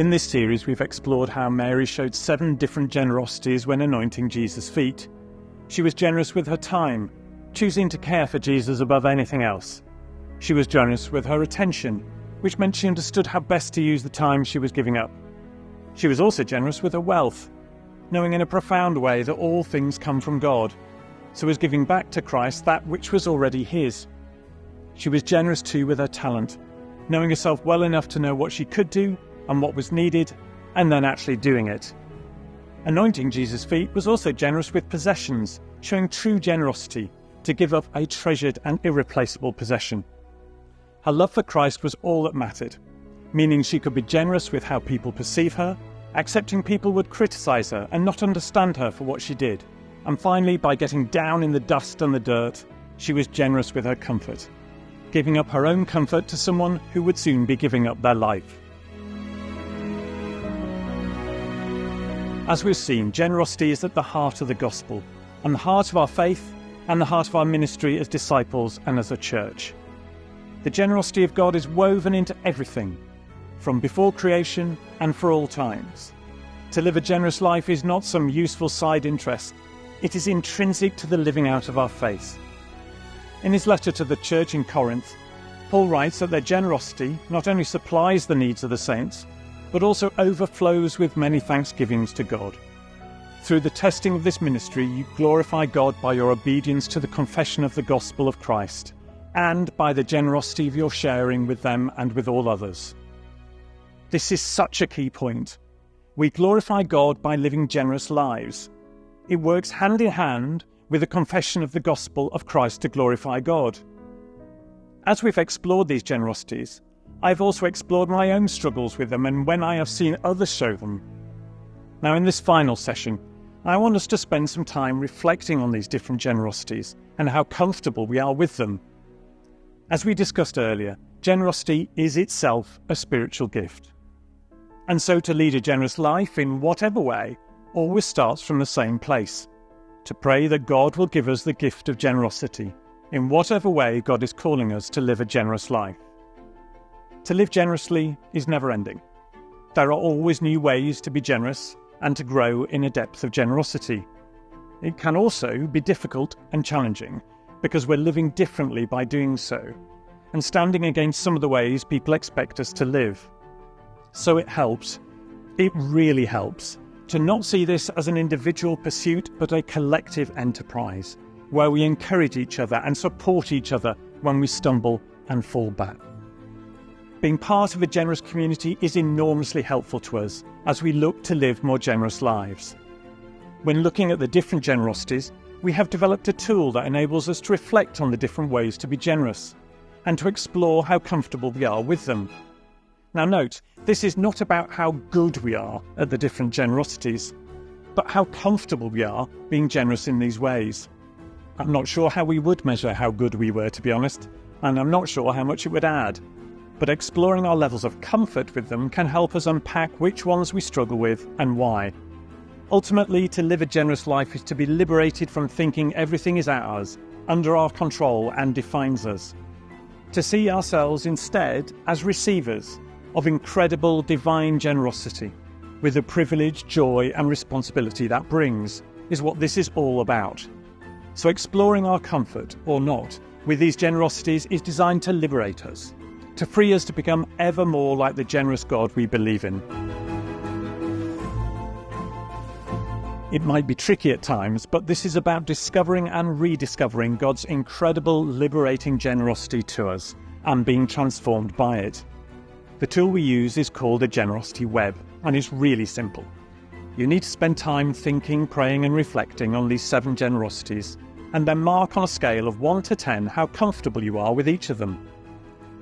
In this series, we've explored how Mary showed 7 different generosities when anointing Jesus' feet. She was generous with her time, choosing to care for Jesus above anything else. She was generous with her attention, which meant she understood how best to use the time she was giving up. She was also generous with her wealth, knowing in a profound way that all things come from God, so was giving back to Christ that which was already his. She was generous too with her talent, knowing herself well enough to know what she could do and what was needed, and then actually doing it. Anointing Jesus' feet was also generous with possessions, showing true generosity to give up a treasured and irreplaceable possession. Her love for Christ was all that mattered, meaning she could be generous with how people perceive her, accepting people would criticize her and not understand her for what she did. And finally, by getting down in the dust and the dirt, she was generous with her comfort, giving up her own comfort to someone who would soon be giving up their life. As we've seen, generosity is at the heart of the gospel, and the heart of our faith, and the heart of our ministry as disciples and as a church. The generosity of God is woven into everything, from before creation and for all times. To live a generous life is not some useful side interest. It is intrinsic to the living out of our faith. In his letter to the church in Corinth, Paul writes that their generosity not only supplies the needs of the saints, but also overflows with many thanksgivings to God. Through the testing of this ministry, you glorify God by your obedience to the confession of the gospel of Christ, and by the generosity of your sharing with them and with all others. This is such a key point. We glorify God by living generous lives. It works hand in hand with the confession of the gospel of Christ to glorify God. As we've explored these generosities, I've also explored my own struggles with them and when I have seen others show them. Now, in this final session, I want us to spend some time reflecting on these different generosities and how comfortable we are with them. As we discussed earlier, generosity is itself a spiritual gift. And so to lead a generous life in whatever way always starts from the same place, to pray that God will give us the gift of generosity in whatever way God is calling us to live a generous life. To live generously is never-ending. There are always new ways to be generous and to grow in a depth of generosity. It can also be difficult and challenging because we're living differently by doing so and standing against some of the ways people expect us to live. So it really helps, to not see this as an individual pursuit but a collective enterprise where we encourage each other and support each other when we stumble and fall back. Being part of a generous community is enormously helpful to us as we look to live more generous lives. When looking at the different generosities, we have developed a tool that enables us to reflect on the different ways to be generous and to explore how comfortable we are with them. Now note, this is not about how good we are at the different generosities, but how comfortable we are being generous in these ways. I'm not sure how we would measure how good we were, to be honest, and I'm not sure how much it would add. But exploring our levels of comfort with them can help us unpack which ones we struggle with and why. Ultimately, to live a generous life is to be liberated from thinking everything is ours, under our control and defines us. To see ourselves instead as receivers of incredible divine generosity, with the privilege, joy and responsibility that brings, is what this is all about. So exploring our comfort, or not, with these generosities is designed to liberate us, to free us to become ever more like the generous God we believe in. It might be tricky at times, but this is about discovering and rediscovering God's incredible, liberating generosity to us and being transformed by it. The tool we use is called a generosity web, and it's really simple. You need to spend time thinking, praying and reflecting on these 7 generosities, and then mark on a scale of 1 to 10 how comfortable you are with each of them.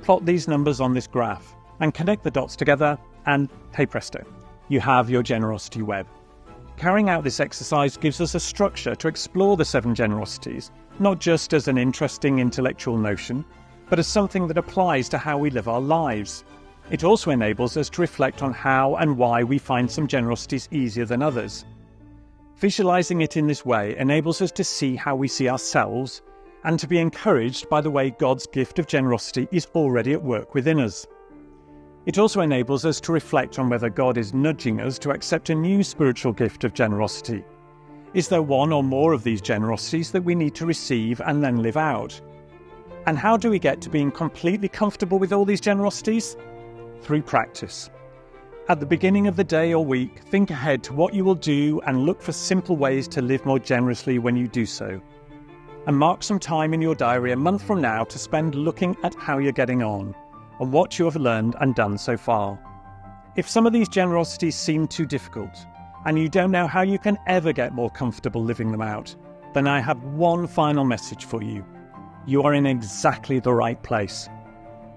Plot these numbers on this graph and connect the dots together and, hey presto, you have your generosity web. Carrying out this exercise gives us a structure to explore the 7 generosities, not just as an interesting intellectual notion, but as something that applies to how we live our lives. It also enables us to reflect on how and why we find some generosities easier than others. Visualizing it in this way enables us to see how we see ourselves and to be encouraged by the way God's gift of generosity is already at work within us. It also enables us to reflect on whether God is nudging us to accept a new spiritual gift of generosity. Is there one or more of these generosities that we need to receive and then live out? And how do we get to being completely comfortable with all these generosities? Through practice. At the beginning of the day or week, think ahead to what you will do and look for simple ways to live more generously when you do so. And mark some time in your diary a month from now to spend looking at how you're getting on and what you have learned and done so far. If some of these generosities seem too difficult and you don't know how you can ever get more comfortable living them out, then I have one final message for you. You are in exactly the right place.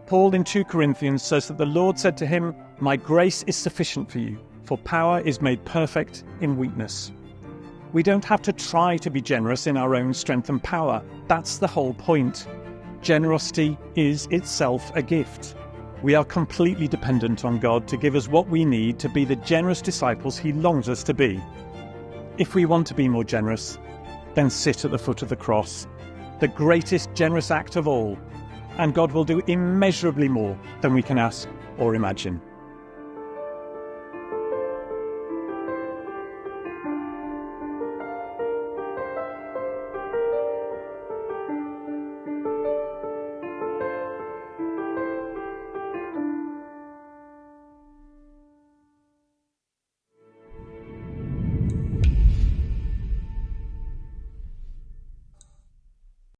Paul in 2 Corinthians says that the Lord said to him, "My grace is sufficient for you, for power is made perfect in weakness." We don't have to try to be generous in our own strength and power. That's the whole point. Generosity is itself a gift. We are completely dependent on God to give us what we need to be the generous disciples He longs us to be. If we want to be more generous, then sit at the foot of the cross, the greatest generous act of all, and God will do immeasurably more than we can ask or imagine.